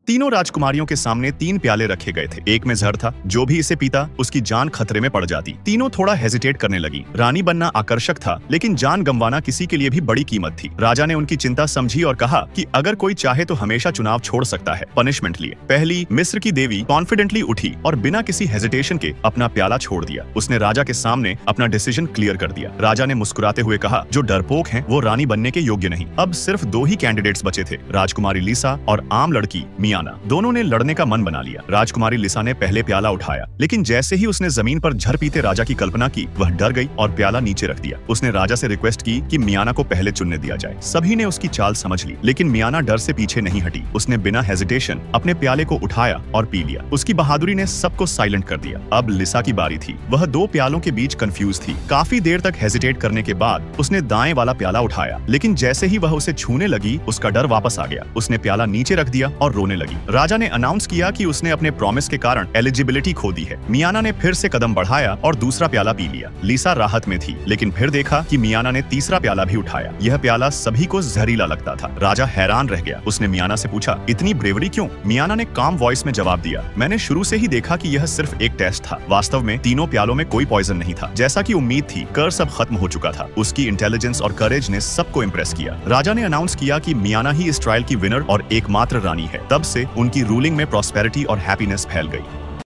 तीनों राजकुमारियों के सामने 3 प्याले रखे गए थे। एक में जहर था, जो भी इसे पीता उसकी जान खतरे में पड़ जाती। तीनों थोड़ा हेजिटेट करने लगी। रानी बनना आकर्षक था, लेकिन जान गंवाना किसी के लिए भी बड़ी कीमत थी। राजा ने उनकी चिंता समझी और कहा कि अगर कोई चाहे तो हमेशा चुनाव छोड़ सकता है, पनिशमेंट लिए। पहली, मिस्र की देवी कॉन्फिडेंटली उठी और बिना किसी हेजिटेशन के अपना प्याला छोड़ दिया। उसने राजा के सामने अपना डिसीजन क्लियर कर दिया। राजा ने मुस्कुराते हुए कहा, जो डरपोक हैं वो रानी बनने के योग्य नहीं। अब सिर्फ 2 ही कैंडिडेट्स बचे थे, राजकुमारी लिसा और आम लड़की मियाना। दोनों ने लड़ने का मन बना लिया। राजकुमारी लिसा ने पहले प्याला उठाया, लेकिन जैसे ही उसने जमीन पर झर पीते राजा की कल्पना की, वह डर गई और प्याला नीचे रख दिया। उसने राजा से रिक्वेस्ट की कि मियाना को पहले चुनने दिया जाए। सभी ने उसकी चाल समझ ली, लेकिन मियाना डर से पीछे नहीं हटी। उसने बिना हेजिटेशन अपने प्याले को उठाया और पी लिया। उसकी बहादुरी ने सबको साइलेंट कर दिया। अब लिसा की बारी थी। वह 2 प्यालों के बीच कंफ्यूज थी। काफी देर तक हेजिटेट करने के बाद उसने दाएं वाला प्याला उठाया, लेकिन जैसे ही वह उसे छूने लगी, उसका डर वापस आ गया। उसने प्याला नीचे रख दिया और रोने लगी। राजा ने अनाउंस किया कि उसने अपने प्रॉमिस के कारण एलिजिबिलिटी खो दी है। मियाना ने फिर से कदम बढ़ाया और दूसरा प्याला पी लिया। लिसा राहत में थी, लेकिन फिर देखा कि मियाना ने तीसरा प्याला भी उठाया। यह प्याला सभी को जहरीला लगता था। राजा हैरान रह गया। उसने मियाना से पूछा, इतनी ब्रेवरी क्यों? मियाना ने काम वॉइस में जवाब दिया, मैंने शुरू से ही देखा कि यह सिर्फ एक टेस्ट था। वास्तव में तीनों प्यालों में कोई पॉइजन नहीं था। जैसा कि उम्मीद थी, कर सब खत्म हो चुका था। उसकी इंटेलिजेंस और करेज ने सबको इम्प्रेस किया। राजा ने अनाउंस किया कि मियाना ही इस ट्रायल की विनर और एकमात्र रानी है। तब से उनकी रूलिंग में प्रॉस्पेरिटी और हैप्पीनेस फैल गई।